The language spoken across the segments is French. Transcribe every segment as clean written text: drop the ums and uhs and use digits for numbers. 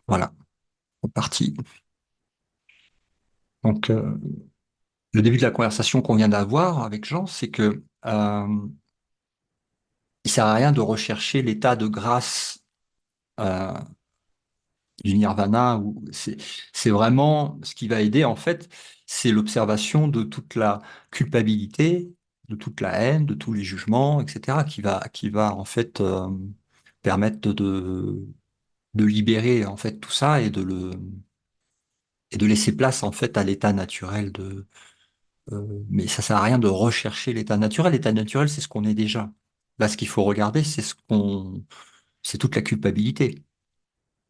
Voilà, parti. Donc, le début de la conversation qu'on vient d'avoir avec Jean, c'est que il sert à rien de rechercher l'état de grâce euh, du nirvana. C'est vraiment ce qui va aider en fait, c'est l'observation de toute la culpabilité, de toute la haine, de tous les jugements, etc., qui va en fait permettre de libérer en fait tout ça et de laisser place en fait à l'état naturel mais ça sert à rien de rechercher l'état naturel. L'état naturel, c'est ce qu'on est déjà. Là, ce qu'il faut regarder, c'est toute la culpabilité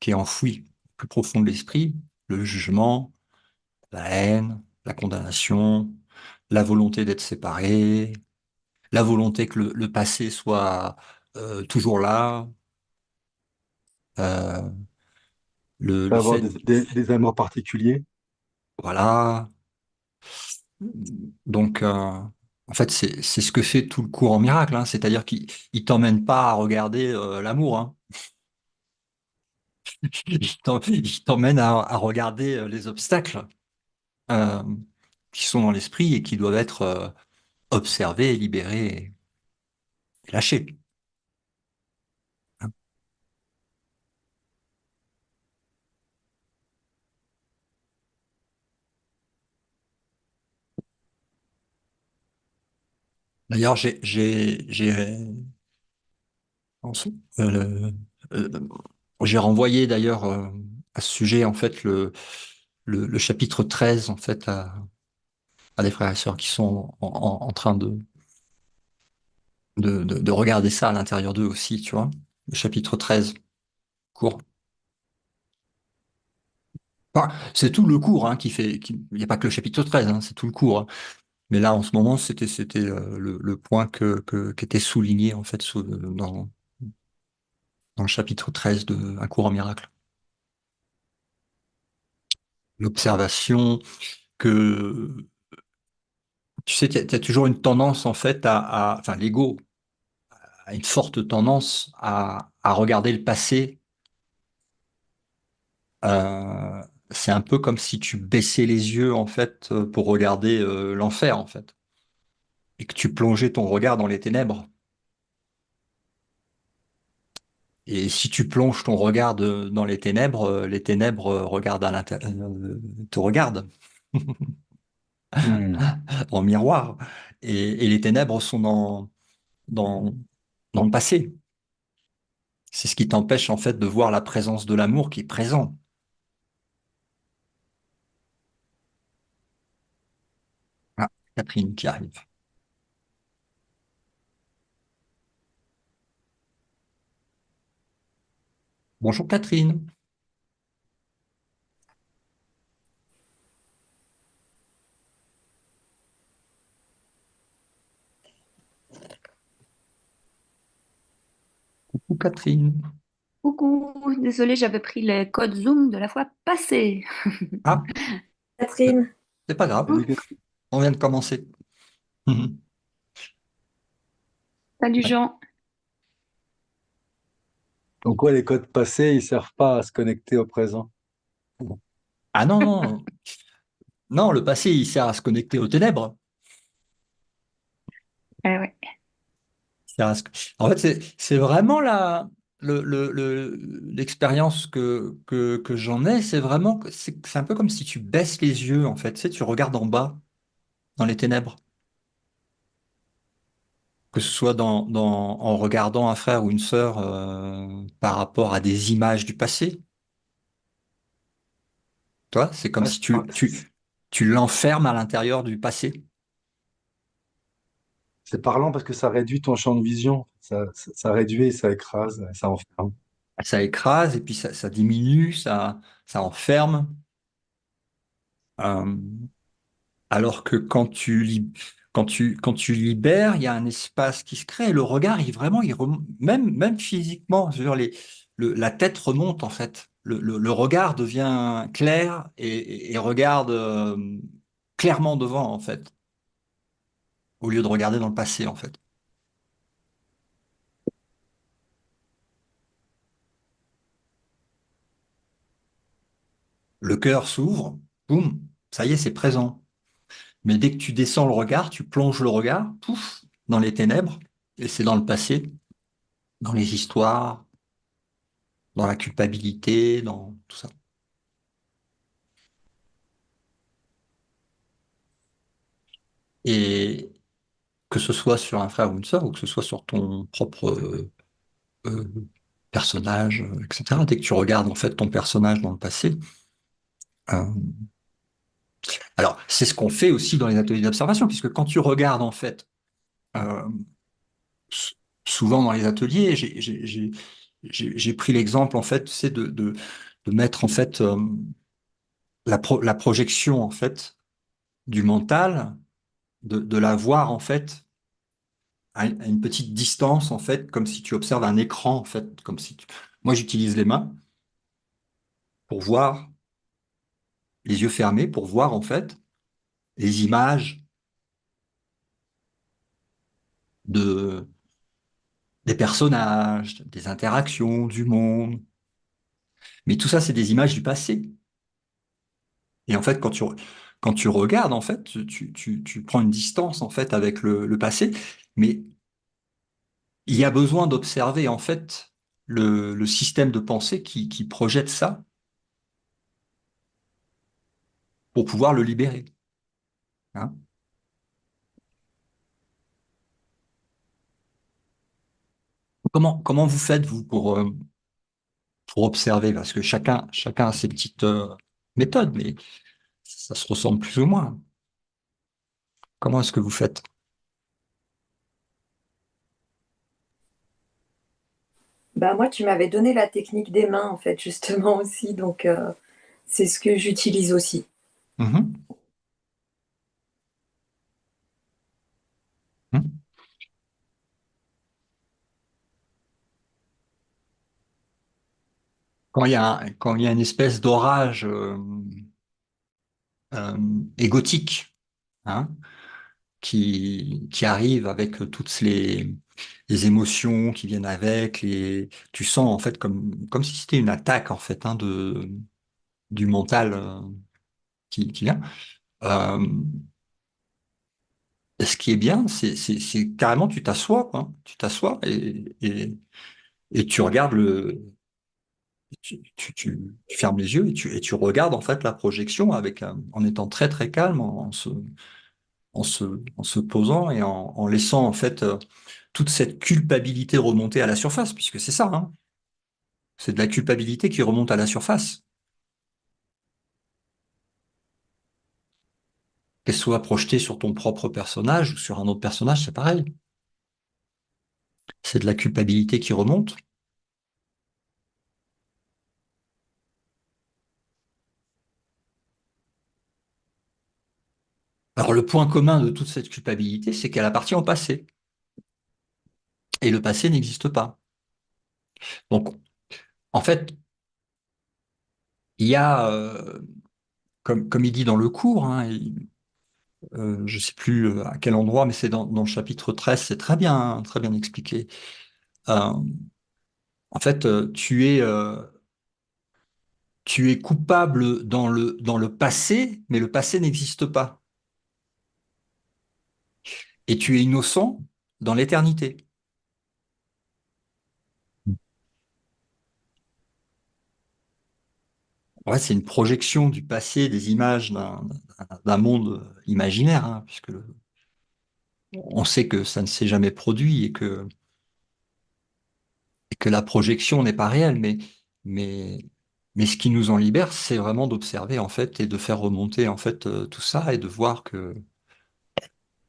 qui est enfouie au plus profond de l'esprit, le jugement, la haine, la condamnation, la volonté d'être séparé, la volonté que le passé soit toujours là, euh, le Avoir fait, des amours particuliers. voilà. Donc, en fait, c'est ce que fait tout le cours en miracle, hein. C'est-à-dire qu'il t'emmène pas à regarder l'amour, hein. Il t'emmène à regarder les obstacles euh, qui sont dans l'esprit et qui doivent être observés, libérés et lâchés. D'ailleurs, euh, euh, j'ai renvoyé d'ailleurs à ce sujet en fait le chapitre 13 en fait à des frères et sœurs qui sont en train de regarder ça à l'intérieur d'eux aussi, tu vois. Le chapitre 13 court. Enfin, c'est tout le cours hein, il n'y a pas que le chapitre 13, hein, c'est tout le cours, hein. Mais là, en ce moment, c'était le point qui était souligné en fait dans le chapitre 13 de Un cours en miracle. L'observation que, tu sais, il y a toujours une tendance en fait enfin, l'ego a une forte tendance à regarder le passé. Euh, c'est un peu comme si tu baissais les yeux en fait pour regarder l'enfer en fait, et que tu plongeais ton regard dans les ténèbres. Et si tu plonges ton regard dans les ténèbres regardent te regardent Hmm. en miroir. Et les ténèbres sont dans, dans le passé. C'est ce qui t'empêche en fait de voir la présence de l'amour qui est présent. Ah, Catherine qui arrive. Bonjour Catherine. Coucou Catherine. Coucou, désolée, j'avais pris le code Zoom de la fois passée. Ah, Catherine. c'est pas grave. Salut, Catherine. On vient de commencer. Salut Ouais. Jean. Donc, quoi, les codes passés, ils servent pas à se connecter au présent. Ah non, non, non, le passé, il sert à se connecter aux ténèbres. Ouais. En fait, c'est vraiment l'expérience que j'en ai, c'est vraiment, c'est un peu comme si tu baisses les yeux, en fait. Tu sais, tu regardes en bas, dans les ténèbres. Que ce soit en regardant un frère ou une sœur par rapport à des images du passé. Toi, c'est comme Ouais, si tu l'enfermes à l'intérieur du passé. c'est parlant parce que ça réduit ton champ de vision. Ça réduit et ça écrase, et ça enferme. Ça écrase et puis ça diminue, ça enferme. Euh, Alors que quand tu libères, il y a un espace qui se crée. Le regard, vraiment, même physiquement, je veux dire, la tête remonte en fait. Le regard devient clair et regarde clairement devant en fait, au lieu de regarder dans le passé en fait. le cœur s'ouvre, boum, ça y est, c'est présent. Mais dès que tu descends le regard, tu plonges le regard, pouf, dans les ténèbres, et c'est dans le passé, dans les histoires, dans la culpabilité, dans tout ça. Et que ce soit sur un frère ou une sœur, ou que ce soit sur ton propre euh, personnage, etc. Dès que tu regardes en fait ton personnage dans le passé, euh, alors c'est ce qu'on fait aussi dans les ateliers d'observation, puisque quand tu regardes en fait, euh, s- souvent dans les ateliers, j'ai pris l'exemple en fait, c'est de mettre en fait la projection en fait du mental, de la voir en fait à une petite distance en fait, comme si tu observes un écran en fait, comme si moi j'utilise les mains pour voir, les yeux fermés pour voir en fait les images de des personnages, des interactions, du monde. Mais tout ça, c'est des images du passé. Et en fait, quand tu regardes, en fait, tu prends une distance en fait avec le passé, mais il y a besoin d'observer en fait le système de pensée qui projette ça pour pouvoir le libérer. Hein. Comment vous faites, vous, pour observer? Parce que chacun a ses petites méthodes, mais ça se ressemble plus ou moins. Comment est-ce que vous faites? Bah moi, tu m'avais donné la technique des mains, en fait, justement aussi, donc c'est ce que j'utilise aussi. Mhm. Mhm. Quand il y a une espèce d'orage euh, égotique, hein, qui arrive avec toutes les émotions qui viennent avec, tu sens en fait comme si c'était une attaque en fait hein, du mental qui vient. Euh, Ce qui est bien, c'est carrément tu t'assois, quoi. Tu t'assois et tu regardes tu fermes les yeux et tu regardes en fait la projection en étant très très calme, en se, en se posant et en laissant en fait toute cette culpabilité remonter à la surface, puisque c'est ça, hein. C'est de la culpabilité qui remonte à la surface. Qu'elle soit projetée sur ton propre personnage ou sur un autre personnage, c'est pareil. C'est de la culpabilité qui remonte. Alors le point commun de toute cette culpabilité, c'est qu'elle appartient au passé. Et le passé n'existe pas. Donc, en fait, il y a, comme il dit dans le cours, hein, je ne sais plus à quel endroit, mais c'est dans le chapitre 13, c'est très bien expliqué. Euh, En fait, tu es coupable dans le passé, mais le passé n'existe pas. Et tu es innocent dans l'éternité. Ouais, c'est une projection du passé, des images d'un monde imaginaire, hein, puisque on sait que ça ne s'est jamais produit et que la projection n'est pas réelle, mais, mais ce qui nous en libère, c'est vraiment d'observer en fait et de faire remonter en fait tout ça et de voir que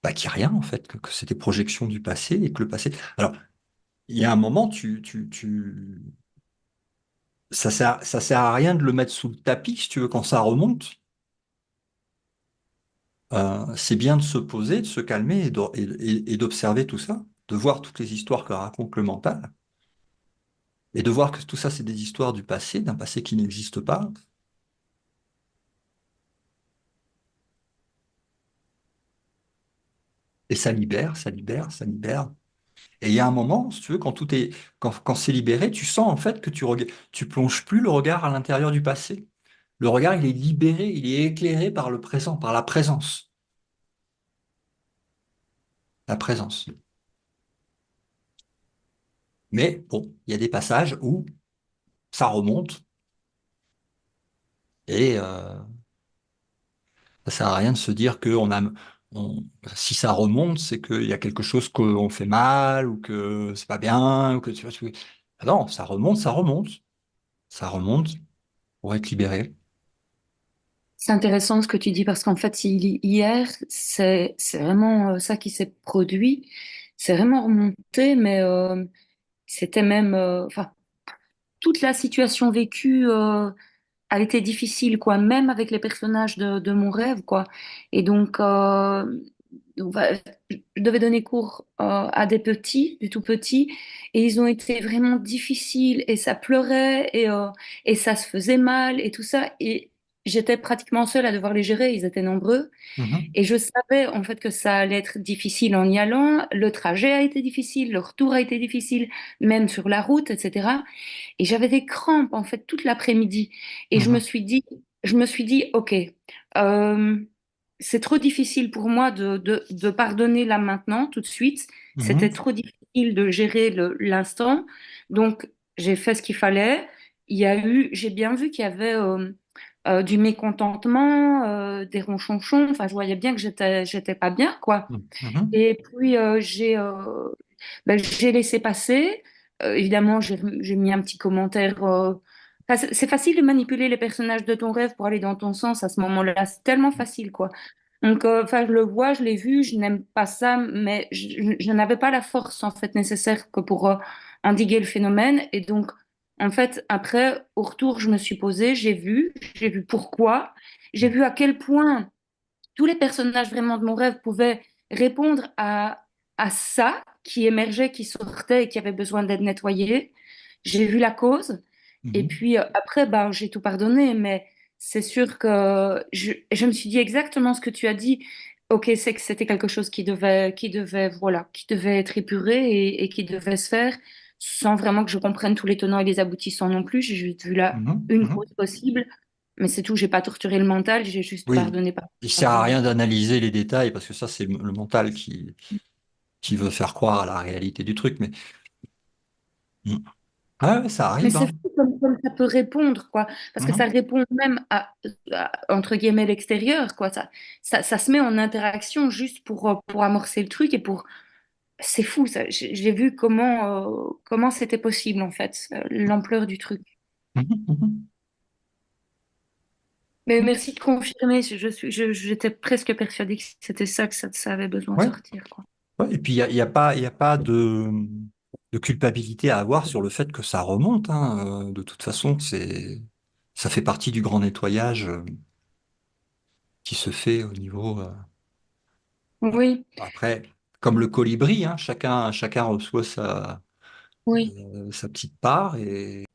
bah, qu'il n'y a rien en fait, que c'est des projections du passé et que le passé. Alors, il y a un moment, ça sert à rien de le mettre sous le tapis si tu veux quand ça remonte. C'est bien de se poser, de se calmer et d'observer tout ça, de voir toutes les histoires que raconte le mental et de voir que tout ça, c'est des histoires du passé, d'un passé qui n'existe pas. Et ça libère, ça libère, ça libère. Et il y a un moment, si tu veux, quand c'est libéré, tu sens en fait que tu plonges plus le regard à l'intérieur du passé. Le regard, il est libéré, il est éclairé par le présent, par la présence. La présence. Mais bon, il y a des passages où ça remonte et ça sert à rien de se dire que si ça remonte, c'est qu'il y a quelque chose qu'on fait mal ou que c'est pas bien ou que tu vois. Ah non, ça remonte, ça remonte, ça remonte pour être libéré. C'est intéressant ce que tu dis parce qu'en fait, hier, c'est vraiment ça qui s'est produit. C'est vraiment remonté, mais c'était même, enfin, toute la situation vécue a été difficile, quoi, même avec les personnages de mon rêve, quoi. Et donc, je devais donner cours à des petits, des tout petits, et ils ont été vraiment difficiles, et ça pleurait, et ça se faisait mal, et tout ça. Et j'étais pratiquement seule à devoir les gérer, ils étaient nombreux. Mhm, Et je savais en fait que ça allait être difficile en y allant. Le trajet a été difficile, le retour a été difficile, même sur la route, etc. Et j'avais des crampes en fait toute l'après-midi. Et mhm, je me suis dit, ok, euh, c'est trop difficile pour moi de pardonner là maintenant, tout de suite. C'était mhm, trop difficile de gérer l'instant. Donc j'ai fait ce qu'il fallait. J'ai bien vu qu'il y avait du mécontentement, des ronchonchons. Enfin, je voyais bien que j'étais pas bien, quoi. mhm, mhm, Et puis j'ai laissé passer. Évidemment, j'ai mis un petit commentaire. Enfin, c'est facile de manipuler les personnages de ton rêve pour aller dans ton sens à ce moment-là. C'est tellement facile, quoi. Donc, enfin, je le vois, je l'ai vu, je n'aime pas ça, mais je n'avais pas la force en fait nécessaire que pour endiguer le phénomène. Et donc, en fait, après, au retour, je me suis posée, j'ai vu pourquoi, j'ai vu à quel point tous les personnages vraiment de mon rêve pouvaient répondre à ça qui émergeait, qui sortait et qui avait besoin d'être nettoyé. J'ai vu la cause. Et mhm, puis après, bah, j'ai tout pardonné, mais c'est sûr que je me suis dit exactement ce que tu as dit. Ok, c'est que c'était quelque chose voilà, qui devait être épuré et qui devait se faire sans vraiment que je comprenne tous les tenants et les aboutissants non plus. J'ai juste vu là mhm, une mhm. cause possible, mais c'est tout. J'ai pas torturé le mental, j'ai juste Oui, pardonné par il sert à rapport. rien d'analyser les détails parce que ça, c'est le mental qui veut faire croire à la réalité du truc. Mais Mhm. Ah ouais, ça Mais arrive, c'est hein. fou comme ça peut répondre, quoi. Parce que ça Mhm, répond même entre guillemets, l'extérieur, quoi. Ça se met en interaction juste pour amorcer le truc et pour. C'est fou, ça. J'ai vu comment c'était possible, en fait, l'ampleur du truc. mhm, mhm. Mais Ok. merci de confirmer. J'étais presque persuadée que c'était ça, que ça avait besoin de Ouais. sortir, quoi. Ouais, et puis, il y a pas de culpabilité à avoir sur le fait que ça remonte, hein. De toute façon, ça fait partie du grand nettoyage qui se fait au niveau. Oui, Après, comme le colibri, hein, chacun reçoit oui. sa petite part et